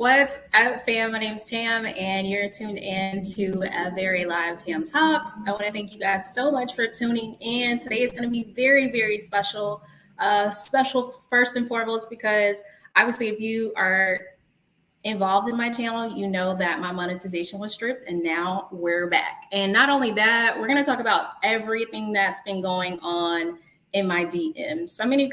What's up, fam? My name's Tam, and you're tuned in to a very live Tam Talks. I want to thank you guys so much for tuning in. Today is going to be very, very special. Special first and foremost because obviously, if you are involved in my channel, you know that my monetization was stripped, and now we're back. And not only that, we're going to talk about everything that's been going on in my DMs. So many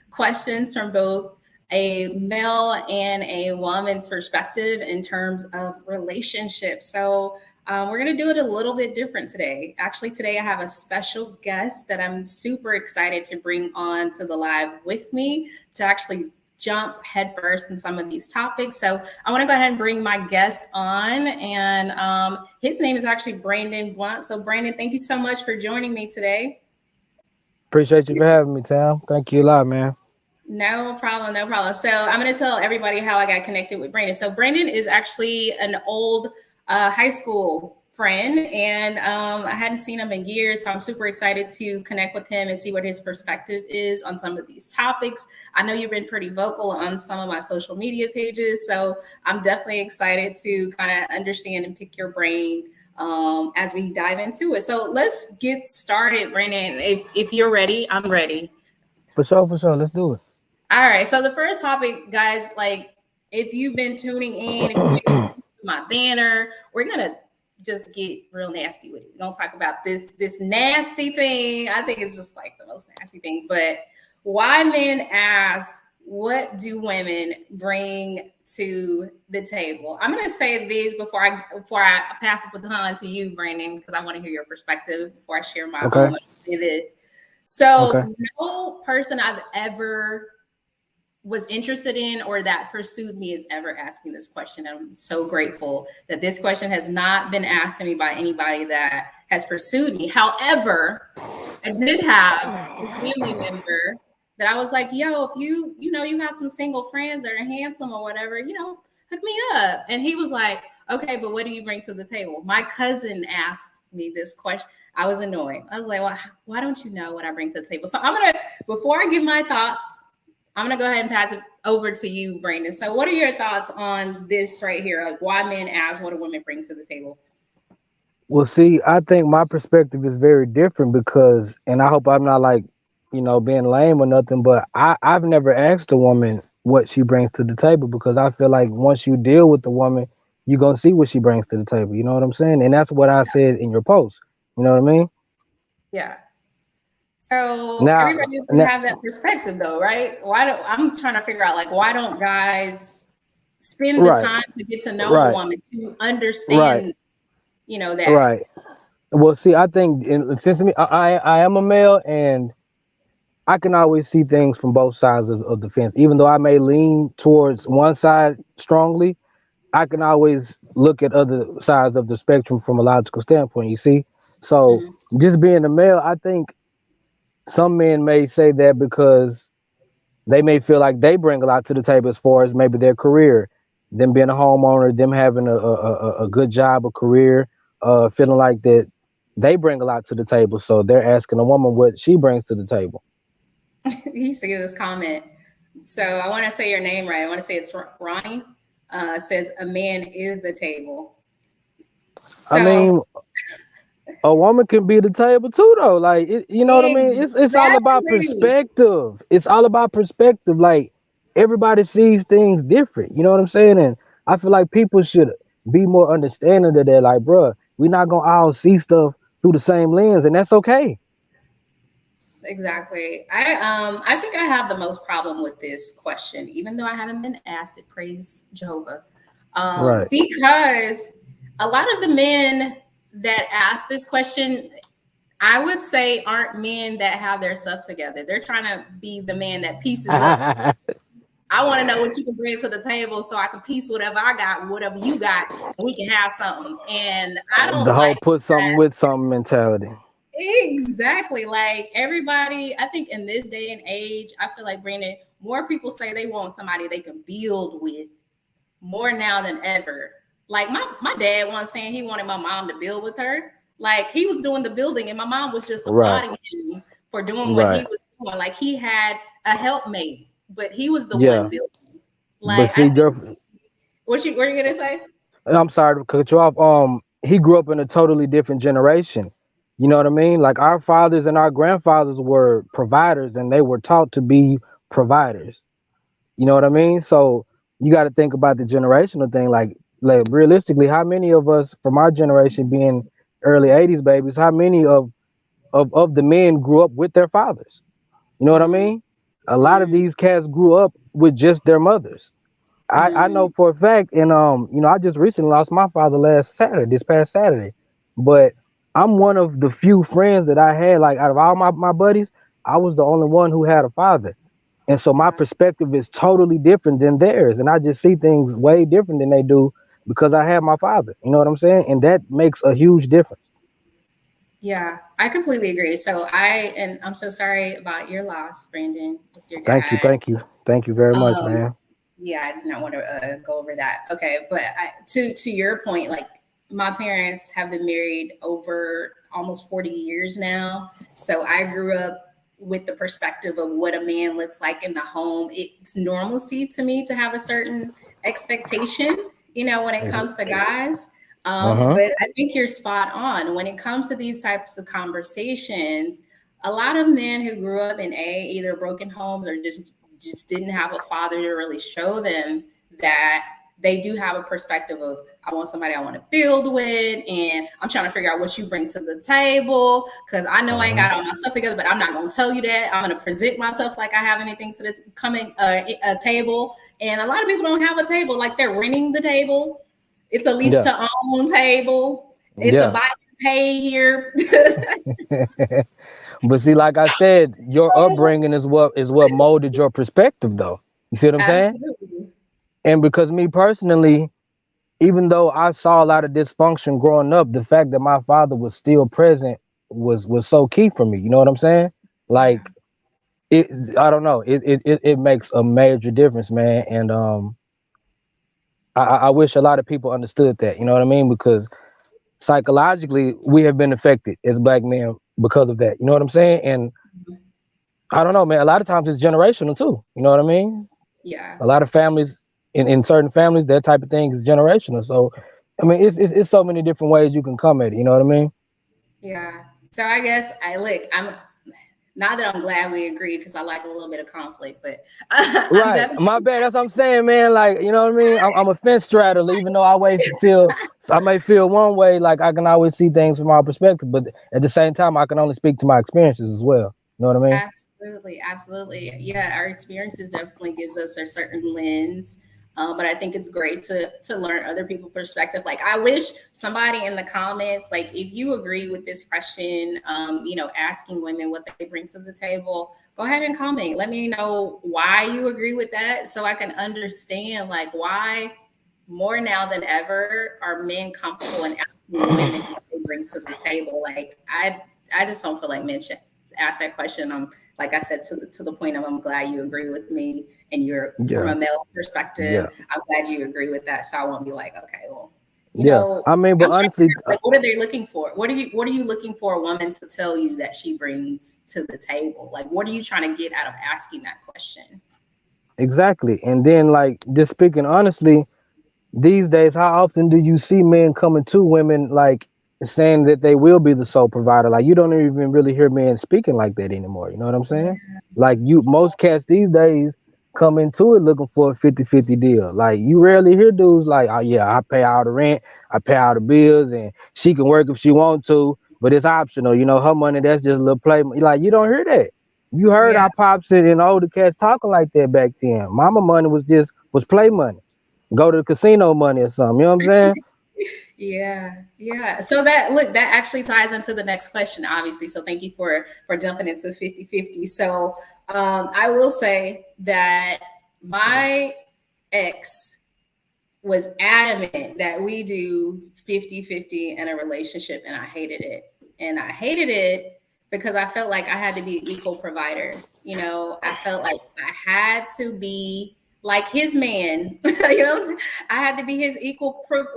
questions from both a male and a woman's perspective in terms of relationships. So we're going to do it a little bit different today. Actually, today I have a special guest that I'm super excited to bring on to the live with me to actually jump headfirst in some of these topics. So I want to go ahead and bring my guest on, and his name is actually Brandon Blunt. So Brandon, thank you so much for joining me today. Appreciate you for having me, Tam. Thank you a lot, man. No problem, no problem. So I'm going to tell everybody how I got connected with Brandon. So Brandon is actually an old high school friend, and I hadn't seen him in years. So I'm super excited to connect with him and see what his perspective is on some of these topics. I know you've been pretty vocal on some of my social media pages, so I'm definitely excited to kind of understand and pick your brain as we dive into it. So let's get started, Brandon. If you're ready, I'm ready. For sure. Let's do it. All right. So the first topic, guys, like if you've been tuning in, if you've been attention to my banner, we're gonna just get real nasty with it. We're gonna talk about this nasty thing. I think it's just like the most nasty thing. But why men ask, what do women bring to the table? I'm gonna say this before I pass the baton to you, Brandon, because I want to hear your perspective before I share my Okay. own. It is. So Okay. no person I've ever was interested in or that pursued me is ever asking this question. I'm so grateful that this question has not been asked to me by anybody that has pursued me. However, I did have a family member that I was like, yo, if you got some single friends that are handsome or whatever, hook me up. And he was like, okay, but what do you bring to the table? My cousin asked me this question. I was annoyed. I was like, well, why don't you know what I bring to the table? So before I give my thoughts, I'm going to go ahead and pass it over to you, Brandon. So what are your thoughts on this right here? Like why men ask, what do women bring to the table? Well, see, I think my perspective is very different because, and I hope I'm not like, being lame or nothing, but I've never asked a woman what she brings to the table because I feel like once you deal with the woman, you're going to see what she brings to the table. You know what I'm saying? And that's what I said in your post. You know what I mean? Yeah. So Now, everybody doesn't now have that perspective though, right? I'm trying to figure out like why don't guys spend the right, time to get to know a right, woman to right, understand, that. right. Well, see, I think since I am a male and I can always see things from both sides of the fence. Even though I may lean towards one side strongly, I can always look at other sides of the spectrum from a logical standpoint, you see? So Mhm. just being a male, I think some men may say that because they may feel like they bring a lot to the table as far as maybe their career, them being a homeowner, them having a good job, a career, feeling like that they bring a lot to the table. So they're asking a woman what she brings to the table. He used to get this comment. So I want to say your name right. I want to say it's Ronnie. Says a man is the table. I So mean, a woman can be the table too, though. Like, you know what I mean? It's all about exactly. perspective. It's all about perspective. Like, everybody sees things different. You know what I'm saying? And I feel like people should be more understanding of that. Like, bruh, we're not gonna all see stuff through the same lens, and that's okay. Exactly. I think I have the most problem with this question, even though I haven't been asked it. Praise Jehovah, Right. because a lot of the men that ask this question, I would say, aren't men that have their stuff together. They're trying to be the man that pieces up. The I want to know what you can bring to the table so I can piece whatever I got, whatever you got, and we can have something. And I don't whole like put something that. with something mentality. Exactly. Like everybody, I think in this day and age, I feel like Brandon, more people say they want somebody they can build with more now than ever. Like my dad once saying he wanted my mom to build with her. Like he was doing the building and my mom was just Right. applauding him for doing what he Right. was doing. Like he had a helpmate, but he was the one Yeah. building. But Like I see, think girl. What are you gonna say? I'm sorry to cut you off. He grew up in a totally different generation. You know what I mean? Like our fathers and our grandfathers were providers, and they were taught to be providers. You know what I mean? So you got to think about the generational thing. Like realistically, how many of us from our generation, being early '80s babies, how many of the men grew up with their fathers? You know what I Mm, mean? A lot of mm, these cats grew up with just their mothers. I know mm, for a fact, and I just recently lost my father this past Saturday. But I'm one of the few friends that I had, like out of all my buddies, I was the only one who had a father. And so my yeah. perspective is totally different than theirs. And I just see things way different than they do because I have my father. You know what I'm saying? And that makes a huge difference. Yeah, I completely agree. And I'm so sorry about your loss, Brandon, with your Thank you, dad. thank you, thank you very much, Um, man. yeah, I did not want to go over that. Okay, but to your point, like my parents have been married over almost 40 years now, so I grew up with the perspective of what a man looks like in the home. It's normalcy to me to have a certain expectation, when it comes to guys. Uh huh. But I think you're spot on when it comes to these types of conversations. A lot of men who grew up in either broken homes or just didn't have a father to really show them that they do have a perspective of I want somebody I want to build with, and I'm trying to figure out what you bring to the table because I know Uh I ain't huh. got all my stuff together, but I'm not going to tell you that. I'm going to present myself like I have anything to this coming a table, and a lot of people don't have a table, like they're renting the table. It's a lease Yeah. to own table. It's a Yeah. buy and pay here. But see, like I said, your upbringing is what molded your perspective, though. You see what I'm saying? Absolutely. And because me personally, even though I saw a lot of dysfunction growing up, the fact that my father was still present was so key for me. You know what I'm saying? Yeah. Like it, I don't know. It makes a major difference, man. And I wish a lot of people understood that. You know what I mean? Because psychologically, we have been affected as black men because of that. You know what I'm saying? And I don't know, man. A lot of times it's generational too. You know what I mean? Yeah. A lot of families, in certain families, that type of thing is generational. So, I mean, it's so many different ways you can come at it. You know what I mean? Yeah. So I guess I'm not that I'm glad we agree because I like a little bit of conflict, but I'm Right. definitely My bad. That's what I'm saying, man. Like, you know what I mean? I'm a fence straddler, even though I may feel one way. Like I can always see things from our perspective, but at the same time, I can only speak to my experiences as well. You know what I mean? absolutely, absolutely. Yeah, our experiences definitely gives us a certain lens. But I think it's great to learn other people's perspective. Like I wish somebody in the comments, like if you agree with this question, asking women what they bring to the table, go ahead and comment. Let me know why you agree with that so I can understand like why more now than ever are men comfortable in asking women what they bring to the table. Like I just don't feel like men should ask that question. Like I said, to the point of I'm glad you agree with me and you're from Yeah. a male perspective. Yeah. I'm glad you agree with that. So I won't be like, okay, well, Yeah. I mean, but I'm trying to honestly, figure out, like, what are they looking for? What are you looking for a woman to tell you that she brings to the table? Like, what are you trying to get out of asking that question? exactly. And then, like, just speaking honestly, these days, how often do you see men coming to women like saying that they will be the sole provider? Like you don't even really hear men speaking like that anymore. You know what I'm Yeah, saying? Like most cats these days come into it looking for a 50-50 deal. Like you rarely hear dudes like, oh yeah, I pay all the rent, I pay all the bills, and she can work if she want to, but it's optional. You know, her money, that's just a little play. Like you don't hear that. You heard yeah, our pops and older cats talking like that back then. Mama money was play money, go to the casino money or something. You know what I'm saying? yeah, yeah. So that actually ties into the next question, obviously. So thank you for jumping into 50-50. So I will say that my ex was adamant that we do 50-50 in a relationship, and I hated it. And I hated it because I felt like I had to be an equal provider. I felt like I had to be like his man. You know what I'm saying? I had to be his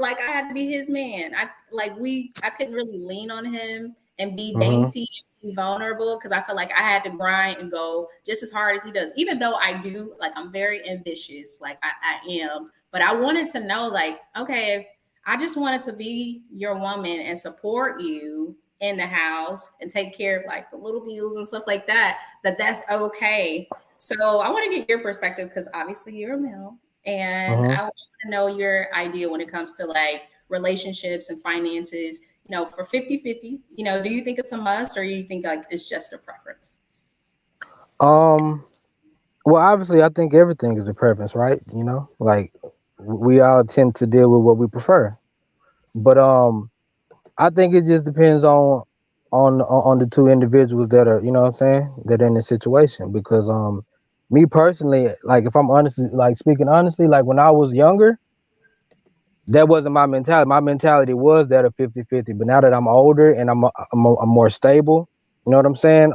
like I had to be his man. I couldn't really lean on him and be Mm-hmm. dainty. be vulnerable because I feel like I had to grind and go just as hard as he does. Even though I do, like, I'm very ambitious, like I am, but I wanted to know, like, okay, if I just wanted to be your woman and support you in the house and take care of like the little bills and stuff like that, that's okay. So I want to get your perspective because obviously you're a male, and Hmm. I want to know your idea when it comes to like relationships and finances, for 50-50. Do you think it's a must or you think like it's just a preference? Um, well, obviously, I think everything is a preference, right? Like we all tend to deal with what we prefer, but I think it just depends on the two individuals that are, you know what I'm saying, that are in the situation. Because me personally, like if I'm honestly, like speaking honestly, like when I was younger, that wasn't my mentality. My mentality was that of 50-50. But now that I'm older and I'm more stable, you know what I'm saying?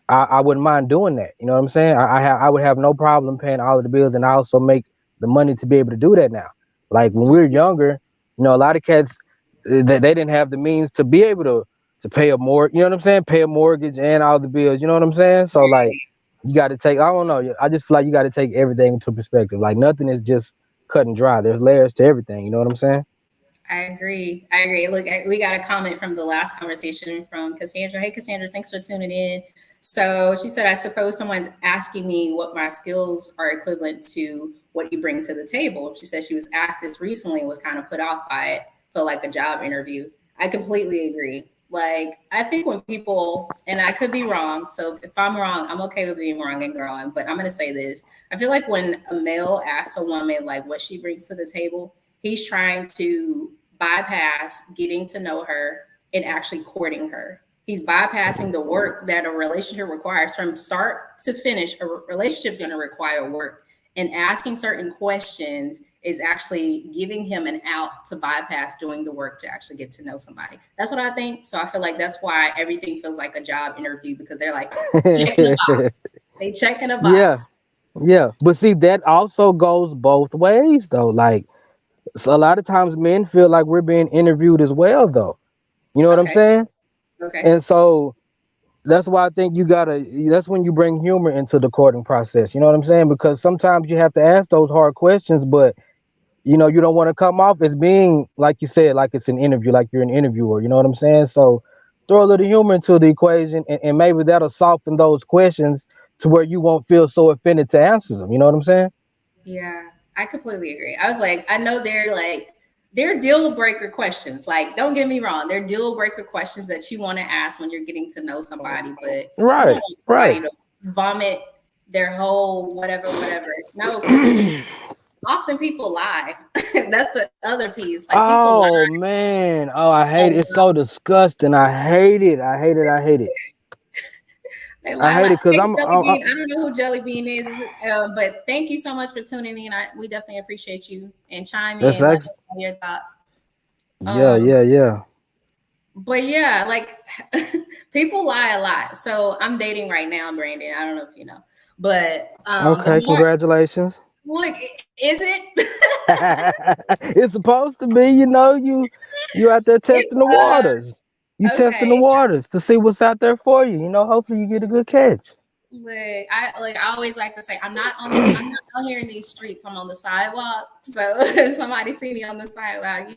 I wouldn't mind doing that. You know what I'm saying? I would have no problem paying all of the bills, and I also make the money to be able to do that now. Like when we were younger, a lot of cats, they didn't have the means to be able to pay a mortgage. You know what I'm saying? Pay a mortgage and all the bills. You know what I'm saying? So like, you got to take. I don't know. I just feel like you got to take everything into perspective. Like nothing is just cut and dry. There's layers to everything. You know what I'm saying? I agree. I agree. Look, we got a comment from the last conversation from Cassandra. Hey, Cassandra, thanks for tuning in. So she said, I suppose someone's asking me what my skills are equivalent to what you bring to the table. She said she was asked this recently and was kind of put off by it for like a job interview. I completely agree. Like, I think when people, and I could be wrong, so if I'm wrong, I'm okay with being wrong and growing, but I'm going to say this. I feel like when a male asks a woman, like, what she brings to the table, he's trying to bypass getting to know her and actually courting her. He's bypassing the work that a relationship requires from start to finish. A relationship is going to require work, and asking certain questions is actually giving him an out to bypass doing the work to actually get to know somebody. That's what I think. So I feel like that's why everything feels like a job interview because they're like checking a box. They checking a Yeah, box. yeah. But see, that also goes both ways, though. Like, so a lot of times men feel like we're being interviewed as well, though. You know what I'm Okay. saying? Okay. And so that's why I think that's when you bring humor into the courting process. You know what I'm saying? Because sometimes you have to ask those hard questions, but you don't want to come off as being, like you said, like it's an interview, like you're an interviewer. You know what I'm saying? So throw a little humor into the equation, and maybe that'll soften those questions to where you won't feel so offended to answer them. You know what I'm saying? Yeah, I completely agree. I was like, I know they're deal breaker questions. Like, don't get me wrong, they're deal breaker questions that you want to ask when you're getting to know somebody, but you don't Right, want right. somebody to vomit their whole whatever, whatever. No, because often people lie. That's the other piece. Like people lie. Oh man. Oh, I A hate it. It's lot. so disgusting. I hate it. I hate it. I hate it. They I lie hate like, it because hey, Jelly I'm Bean. I don't know who Jelly Bean is, but thank you so much for tuning in. We definitely appreciate you and chime that's in. Let actually, us know your thoughts. yeah, Um, yeah, yeah. But yeah, like people lie a lot. So I'm dating right now, Brandon. I don't know if you know, but the Okay, more congratulations. look, is it? It's supposed to be, you out there It's testing the waters. You testing the okay. waters to see what's out there for you. Hopefully you get a good catch. I always like to say I'm not out here in these streets. I'm on the sidewalk. So if somebody see me on the sidewalk,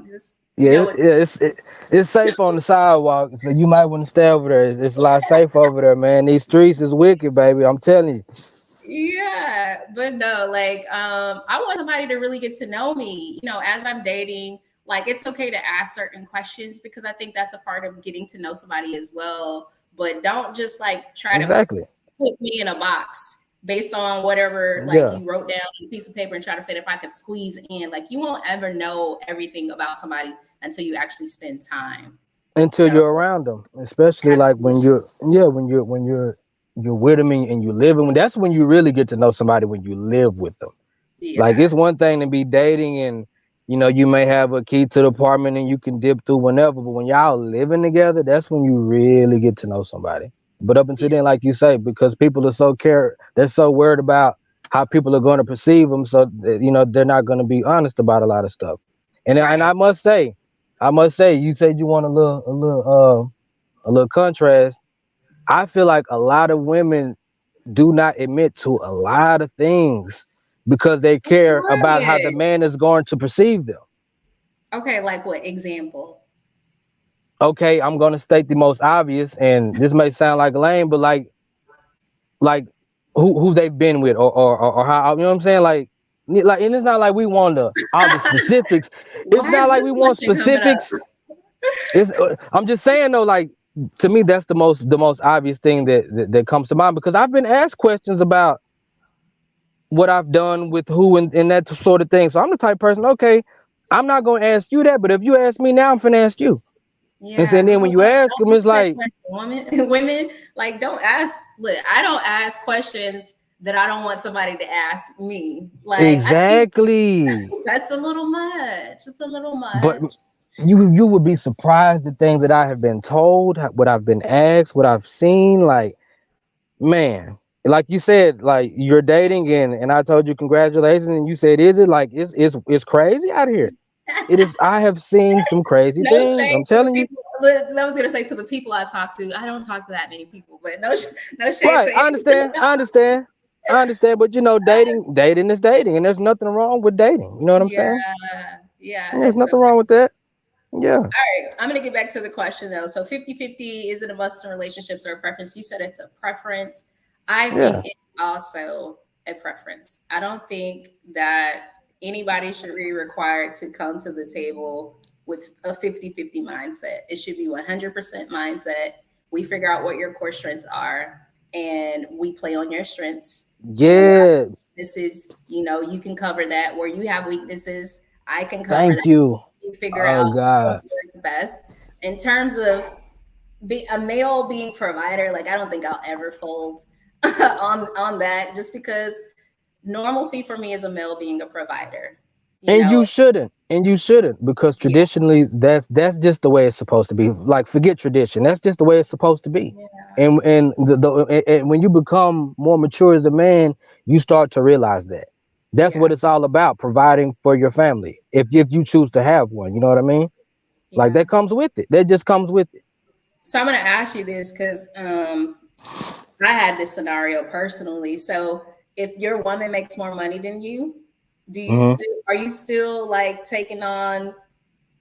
just Yeah, what. it's safe on the sidewalk, so you might want to stay over there. It's a lot safe over there, man. These streets is wicked, baby. I'm telling you. Yeah, but no, like I want somebody to really get to know me, as I'm dating. Like it's okay to ask certain questions because I think that's a part of getting to know somebody as well. But don't just like try to Exactly. put me in a box based on whatever like Yeah. you wrote down on a piece of paper and try to fit if I could squeeze in. Like you won't ever know everything about somebody until you actually spend time. Until So you're around them, especially like absolutely. when you're with them and you live with. That's when you really get to know somebody, when you live with them. Like Yeah. it's one thing to be dating and you may have a key to the apartment and you can dip through whenever, but when y'all living together, that's when you really get to know somebody. But up until Yeah. then, like you say, because people are they're so worried about how people are going to perceive them, so they're not going to be honest about a lot of stuff. And Right. I must say, you said you want a little a little contrast. I feel like a lot of women do not admit to a lot of things because they care about how the What? man is going to perceive them. Okay, like what example? Okay, I'm gonna state the most obvious, and this may sound like lame, but like who they've been with, or how, you know what I'm saying, like, and it's not like we want all the specifics. It's Why is not like we this want question coming up? specifics. It's I'm just saying though, like, to me that's the most obvious thing that comes to mind, because I've been asked questions about what I've done with who, and that sort of thing. So I'm the type of person, okay, I'm not gonna ask you that, but if you ask me now, I'm finna ask you. And Yeah, so girl, then when you ask them, don't it's answer that like, question. Women, like, don't ask. Look, I don't ask questions that I don't want somebody to ask me. Like, I think exactly. that's a little much. It's a little But much. you would be surprised the things that I have been told, what I've been asked, what I've seen. Like, man, like you said, like, you're dating, and I told you congratulations, and you said, is it? Like, it's crazy out here. It is. I have seen some crazy No things, shade I'm to the telling you. people. Look, I was gonna say to the people I talk to. I don't talk to that many people, but no, no shade to Right, I everybody understand. I else. understand. I understand. But dating is dating, and there's nothing wrong with dating. You know what I'm Yeah, saying? yeah, There's it's nothing wrong with that. Yeah, all right. I'm gonna get back to the question though. So 50-50, is it a must in relationships or a preference? You said it's a preference. I think yeah, it's also a preference. I don't think that anybody should be required to come to the table with a 50-50 mindset. It should be 100% mindset. We figure out what your core strengths are and we play on your strengths. And where yeah. this is, you can cover that. Where you have weaknesses, I can cover Thank that. you. We figure Oh out what God. works best. In terms of a male being provider, like, I don't think I'll ever fold on that, just because normalcy for me is a male being a provider. You And know, you shouldn't. And you shouldn't, because yeah, traditionally that's just the way it's supposed to be. Like, forget tradition. That's just the way it's supposed to be. yeah, And when you become more mature as a man, you start to realize that. That's yeah, what it's all about, providing for your family. If you choose to have one, you know what I mean? Like, yeah. that comes with it. That just comes with it. So I'm gonna ask you this because I had this scenario personally. So if your woman makes more money than you, do you Hmm. still are you still like taking on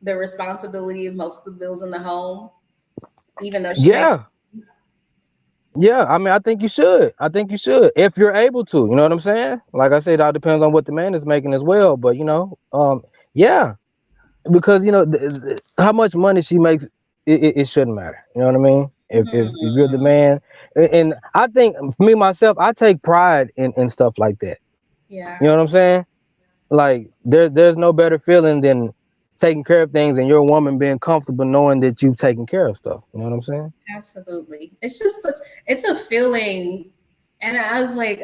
the responsibility of most of the bills in the home, even though she makes? Yeah. Yeah, I mean, I think you should. I think you should, if you're able to. You know what I'm saying? Like I said, it all depends on what the man is making as well. But yeah, because how much money she makes, it shouldn't matter. You know what I mean? If you're the Hmm, man, and I think, for me myself, I take pride in stuff like that. You know yeah. what I'm saying? Like, there's no better feeling than taking care of things, and your woman being comfortable knowing that you've taken care of stuff. You know what I'm saying? Absolutely. It's just it's a feeling. And I was like,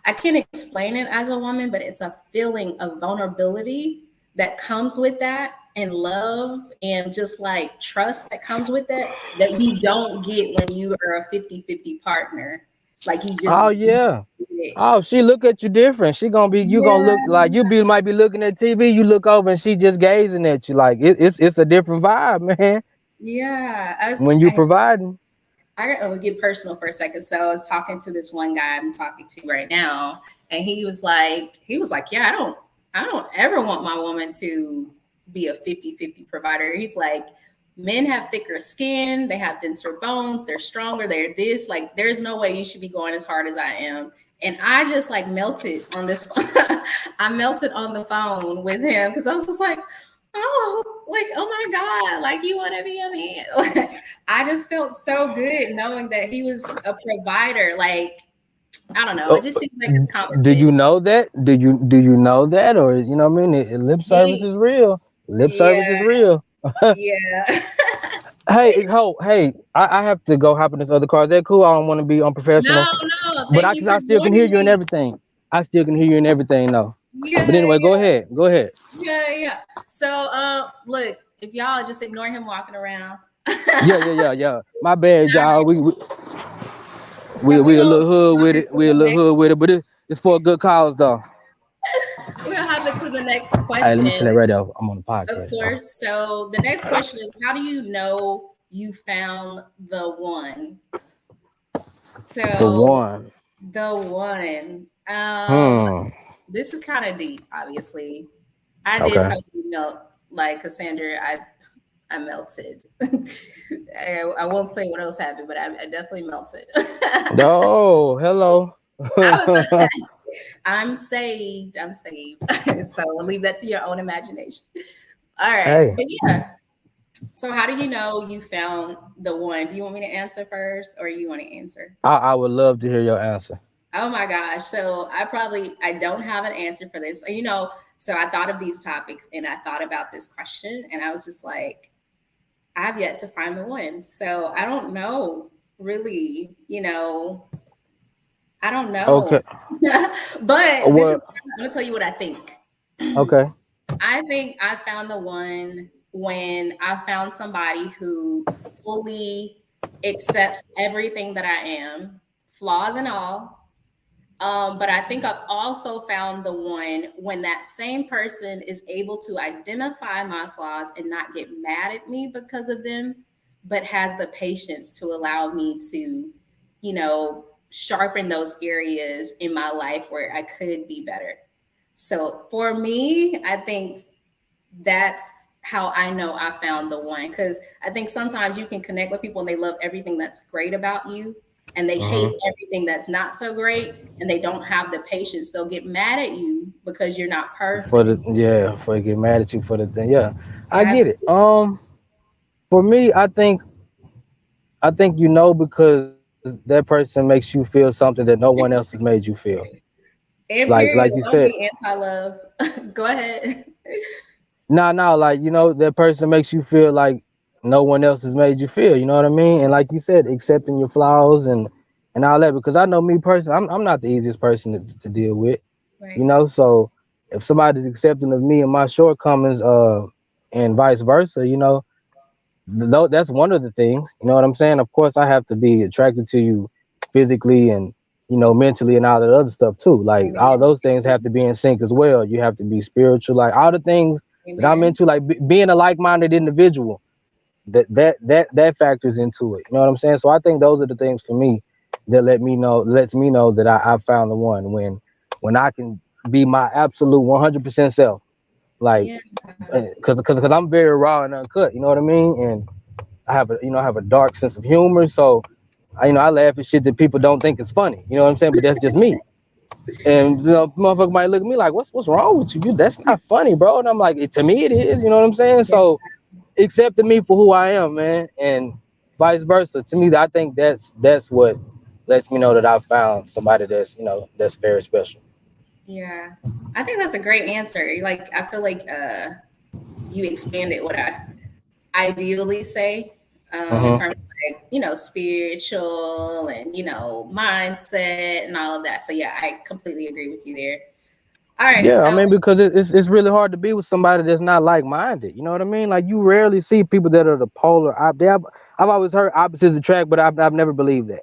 I can't explain it as a woman, but it's a feeling of vulnerability that comes with that, and love, and just like trust that comes with that you don't get when you are a 50-50 partner. Like, you just Oh do yeah. it. Oh, she look at you different. You gonna look Yeah. like, might be looking at TV. You look over and she just gazing at you. Like, it's a different vibe, man. Yeah. When you providing. I gotta get personal for a second. So I was talking to this one guy I'm talking to right now, and he was like, yeah, I don't ever want my woman to be a 50-50 provider. He's like, men have thicker skin, they have denser bones, they're stronger, they're this, like, there's no way you should be going as hard as I am. And I just like melted on this. I melted on the phone with him because I was just like, oh, like, oh my God, like, you want to be a man. Like, I just felt so good knowing that he was a provider. Like, I don't know. It Oh, just seems like it's common do you sense. know that? Do you know that, or is, what I mean? Lip service He, is real. Lip service yeah, is real. yeah. Hey, I have to go hop in this other car. Is that cool? I don't want to be No, unprofessional, no. but Thank you for I still can hear joining you and me. everything. I still can hear you and everything, though. But Yeah, anyway, go yeah, ahead. Go ahead. yeah. So, look, if y'all just ignore him walking around. Yeah. My bad, y'all. We So we a little hood with it. We a little hood with it, but it's for a good cause, though. we're gonna hop into the next Hey, let me turn question. that radio. I'm on the Of podcast, y'all. course. So the next question is, how do you know you found the one. The So one. the one. Hmm. This is kind of deep, obviously. I did Okay. totally melt like Cassandra. I melted. I won't say what else happened, but I definitely melted. Oh, hello. I was I'm saved. I'm saved. So I'll leave that to your own imagination. All right. Hey, But yeah. So how do you know you found the one? Do you want me to answer first or you want to answer? I would love to hear your answer. Oh my gosh. So I don't have an answer for this. So I thought of these topics and I thought about this question and I was just like, I've yet to find the one. So I don't know really, I don't Okay. know. But this is Well, I'm gonna tell you what I think. okay. I think I found the one when I found somebody who fully accepts everything that I am, flaws and all. But I think I've also found the one when that same person is able to identify my flaws and not get mad at me because of them, but has the patience to allow me to, sharpen those areas in my life where I could be better. So for me, I think that's how I know I found the one. Because I think sometimes you can connect with people and they love everything that's great about you and they hate Hmm. everything that's not so great and they don't have the patience. They'll get mad at you because you're not For perfect. the yeah, for they get mad at you for the thing. Yeah, I get it. Absolutely. For me, I think because that person makes you feel something that no one else has made you feel. And Like period. you Don't said, be anti love. Go ahead. nah, like that person makes you feel like no one else has made you feel. You know what I mean? And like you said, accepting your flaws and all that. Because I know me personally, I'm not the easiest person to deal with. Right. So if somebody's accepting of me and my shortcomings, and vice versa, that's one of the things. You know what I'm saying? Of course, I have to be attracted to you physically and mentally and all that other stuff too. Like all Amen. those things have to be in sync as well. You have to be spiritual, like all the things that I'm Amen. into, like being a like-minded individual. That factors into it. You know what I'm saying? So I think those are the things for me that lets me know that I found the one when I can be my absolute 100% self. Like, Yeah. because I'm very raw and uncut. You know what I mean? And I have a dark sense of humor, so I laugh at shit that people don't think is funny. You know what I'm saying? But that's just me. And motherfucker might look at me like, what's wrong with you? That's not funny, bro. And I'm like, to me it is. You know what I'm saying? Yeah. So accepting me for who I am, man, and vice versa. To me, I think that's what lets me know that I found somebody that's very special. Yeah. I think that's a great answer. Like I feel like you expanded what I ideally say in Hmm. terms of like, spiritual and, mindset and all of that. So yeah, I completely agree with you there. All right. Yeah, I So mean, because it's really hard to be with somebody that's not like minded. You know what I mean? Like you rarely see people that are the polar I've always heard opposites attract, but I've never believed that.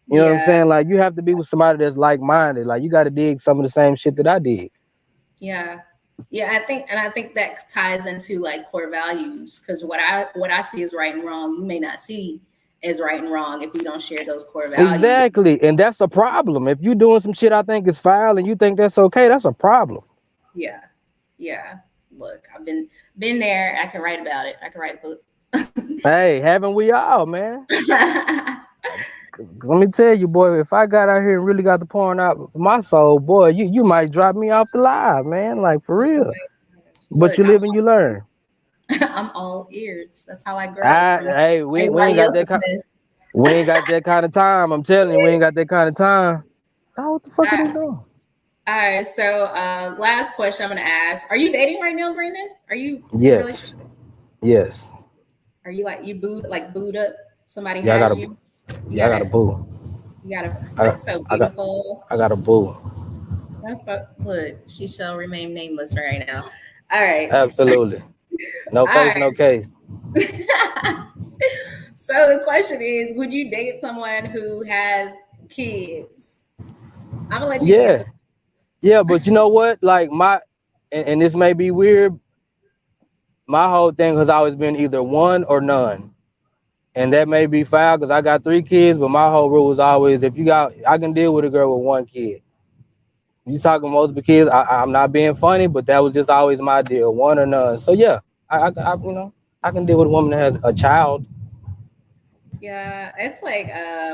You know what I'm yeah, saying? Like you have to be with somebody that's like minded. Like you got to dig some of the same shit that I dig. yeah. Yeah, I think that ties into like core values because what I see as right and wrong, you may not see as right and wrong if we don't share those core values. Exactly, and that's a problem. If you doing some shit I think is foul and you think that's okay, that's a problem. Yeah. Yeah. Look, I've been there. I can write about it. I can write a book. Hey, haven't we all, man? Let me tell you, boy, if I got out here and really got to pouring out my soul, boy, you might drop me off the live, man. Like for real. But Look, you live and you learn. I'm all ears. That's how I grow from Hey, we ain't everybody got that else's kind. mess. We ain't got that kind of time. I'm telling you, we ain't got that kind of time. Oh, what the fuck are they All doing? right. So, last question I'm going to ask: are you dating right now, Brandon? Are you in a relationship? Yes, yes. Are you like you booed up? Somebody Yeah, has you. You I got got a a boo. you got a. I got, That's so I got, beautiful. I got a boo. That's so look. She shall remain nameless right now. All right. Absolutely. No All face, no right. case. So the question is: would you date someone who has kids? I'm gonna let you answer. Yeah, yeah. But you know what? Like and this may be weird. My whole thing has always been either one or none. And that may be foul because I got 3 kids, but my whole rule was always if you got, I can deal with a girl with 1 kid. You talking multiple kids? I'm not being funny, but that was just always my deal, one or none. So yeah, I can deal with a woman that has a child. Yeah, it's like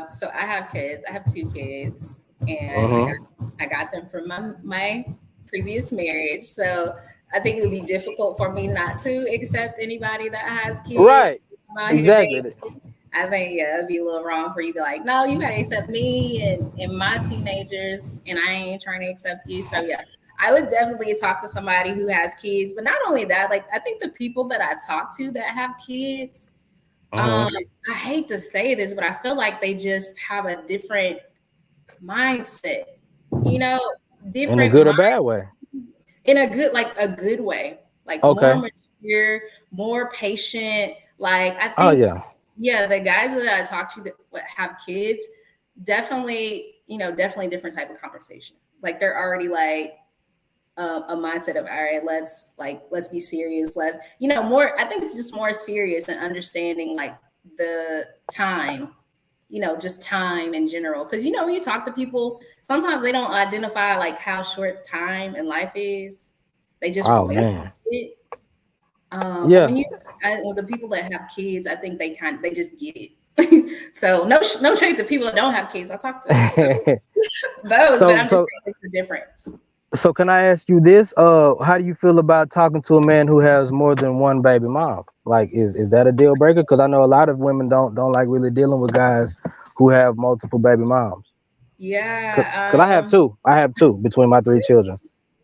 so I have kids. I have 2 kids and Hmm. I got them from my previous marriage. So I think it would be difficult for me not to accept anybody that has Right, kids. I'm out here exactly. dating. I think yeah, it'd be a little wrong for you to be like, no, you gotta accept me and my teenagers and I ain't trying to accept you. So yeah, I would definitely talk to somebody who has kids. But not only that, like I think the people that I talk to that have kids, um, Hmm. I hate to say this, but I feel like they just have a different mindset, you know, In a different good or mind bad way. in a good, like a good way, like more Okay. mature, more patient. Like I Oh think, yeah. yeah, the guys that I talk to that have kids, definitely, definitely different type of conversation. Like they're already like a mindset of all right, let's be serious, let's more. I think it's just more serious and understanding like the time, just time in general. Because when you talk to people, sometimes they don't identify like how short time in life is. They just Oh relate man. to it. But Yeah. when the people that have kids, I think they just get it. So no shade to people that don't have kids. I talk to those, but so I'm just so saying it's a difference. so can I ask you this? How do you feel about talking to a man who has more than one baby mom? Like, is that a deal breaker? Because I know a lot of women don't like really dealing with guys who have multiple baby moms. Cause Yeah. I have two. I have two between my 3 children.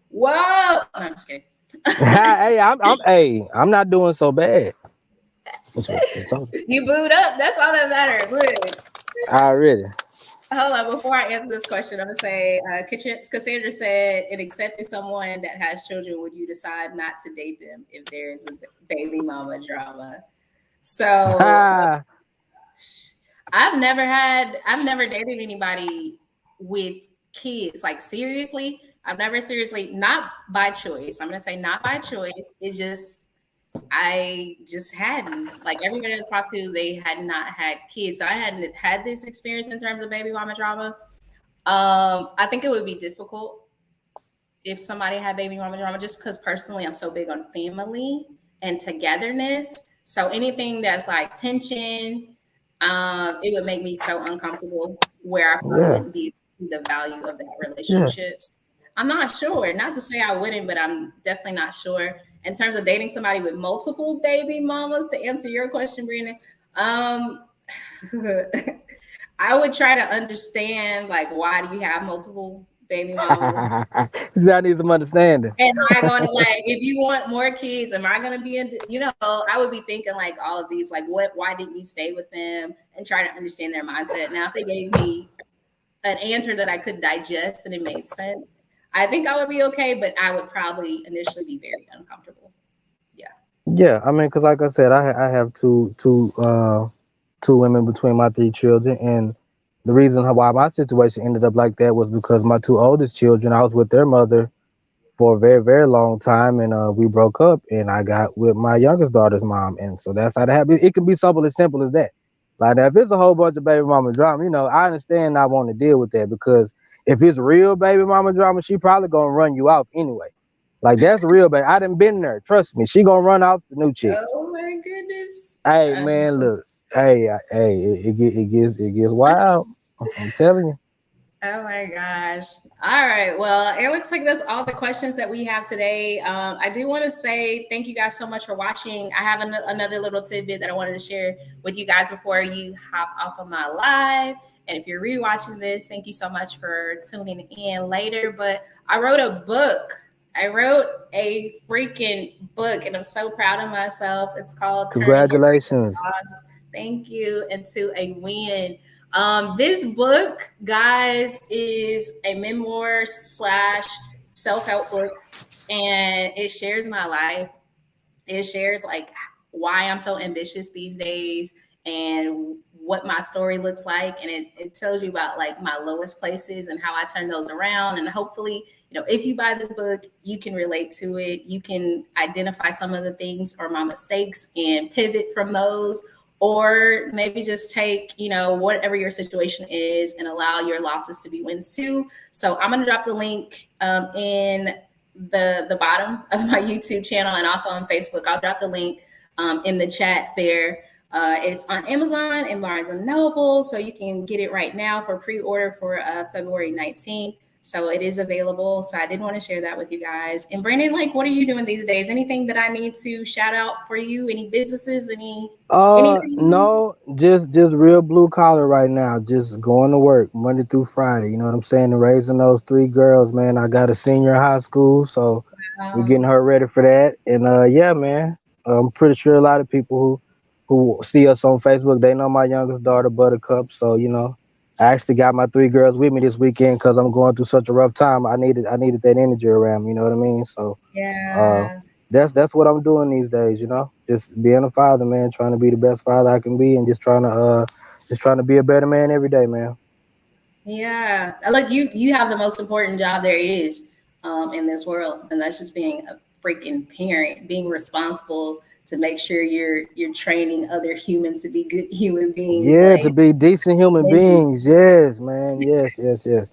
Whoa. No, I'm just kidding. Hey, I'm not doing so bad. What's up? You booed up. That's all that matters. Look. Already. Hold on. Before I answer this question, I'm going to say Cassandra said, in accepting someone that has children, would you decide not to date them if there is a baby mama drama? So I've never dated anybody with kids. Like seriously, I've never seriously, not by choice. I'm gonna say not by choice. I just hadn't. Like everybody I talked to, they had not had kids. So I hadn't had this experience in terms of baby mama drama. I think it would be difficult if somebody had baby mama drama, just because personally I'm so big on family and togetherness. So anything that's like tension, it would make me so uncomfortable where I probably Yeah. wouldn't be able to see the value of that Yeah. relationship. I'm not sure. Not to say I wouldn't, but I'm definitely not sure. In terms of dating somebody with multiple baby mamas, to answer your question, Brandon, um, I would try to understand like why do you have multiple baby mamas? See, I need some understanding. Am I going to like, if you want more kids, am I going to be in, I would be thinking like all of these, like why didn't you stay with them and try to understand their mindset. Now, if they gave me an answer that I could digest and it made sense, I think I would be okay, but I would probably initially be very uncomfortable. Yeah. Yeah, I mean, cause like I said, I have two women between my 3 children, and the reason why my situation ended up like that was because my 2 oldest children, I was with their mother for a very very long time, and we broke up, and I got with my youngest daughter's mom, and so that's how that happened. It can be simple as that. Like now, if it's a whole bunch of baby mama drama, I understand not wanting to deal with that because if it's real baby mama drama, she probably gonna run you off anyway. Like that's real, baby. I done been there. Trust me, she gonna run off the new chick. Oh my goodness. Hey man, look. Hey, it gets wild. I'm telling you. Oh my gosh. All right. Well, it looks like that's all the questions that we have today. I do want to say thank you guys so much for watching. I have another little tidbit that I wanted to share with you guys before you hop off of my live. And if you're rewatching this, thank you so much for tuning in later. But I wrote a book. I wrote a freaking book, and I'm so proud of myself. It's called Turning Your Congratulations. Loss. Thank you. Into a win. This book, guys, is a memoir slash self help book, and it shares my life. It shares like why I'm so ambitious these days and what my story looks like. And it tells you about like my lowest places and how I turn those around. And hopefully, if you buy this book, you can relate to it. You can identify some of the things or my mistakes and pivot from those. or maybe just take, whatever your situation is and allow your losses to be wins too. So I'm going to drop the link in the bottom of my YouTube channel and also on Facebook. I'll drop the link in the chat there. It's on Amazon and Barnes and Noble, so you can get it right now for pre-order for February 19th. So it is available. So I did want to share that with you guys. And Brandon, like, what are you doing these days? Anything that I need to shout out for you? Any businesses? Anything? No, just real blue collar right now. Just going to work Monday through Friday. You know what I'm saying? And raising those three girls, man. I got a senior in high school, so we're getting her ready for that. And yeah, man. I'm pretty sure a lot of people who see us on Facebook, they know my youngest daughter, Buttercup. So I actually got my three girls with me this weekend because I'm going through such a rough time. I needed that energy around me. You know what I mean? So uh, Yeah. that's what I'm doing these days, just being a father, man, trying to be the best father I can be, and just trying to be a better man every day, man. Yeah. Look, you have the most important job there is in this world, and that's just being a freaking parent, being responsible to make sure you're training other humans to be good human beings. Yeah, to Like, be decent human beings. Yes, man. Yes, yes, yes.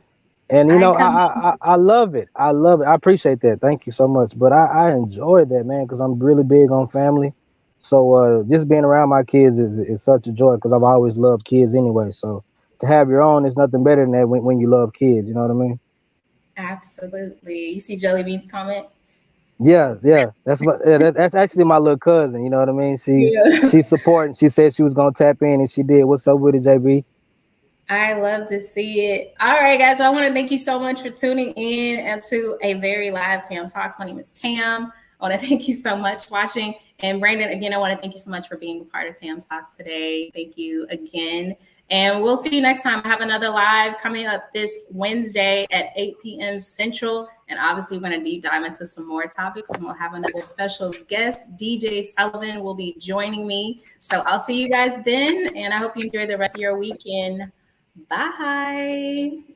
And I I, come. I I love it. I love it. I appreciate that. Thank you so much. But I enjoy that, man, because I'm really big on family. So just being around my kids is such a joy because I've always loved kids anyway. So to have your own is nothing better than that when you love kids. You know what I mean? Absolutely. You see Jelly Bean's comment? Yeah, yeah. That's actually my little cousin. You know what I mean? Yeah. She's supporting. She said she was gonna tap in, and she did. What's up with it, JB? I love to see it. All right, guys. So I want to thank you so much for tuning in and to a very live Tam Talks. My name is Tam. I want to thank you so much for watching. And Brandon, again, I want to thank you so much for being a part of Tam Talks today. Thank you again. And we'll see you next time. I have another live coming up this Wednesday at 8 p.m. Central. And obviously, we're going to deep dive into some more topics. And we'll have another special guest. DJ Sullivan will be joining me. So I'll see you guys then. And I hope you enjoy the rest of your weekend. Bye.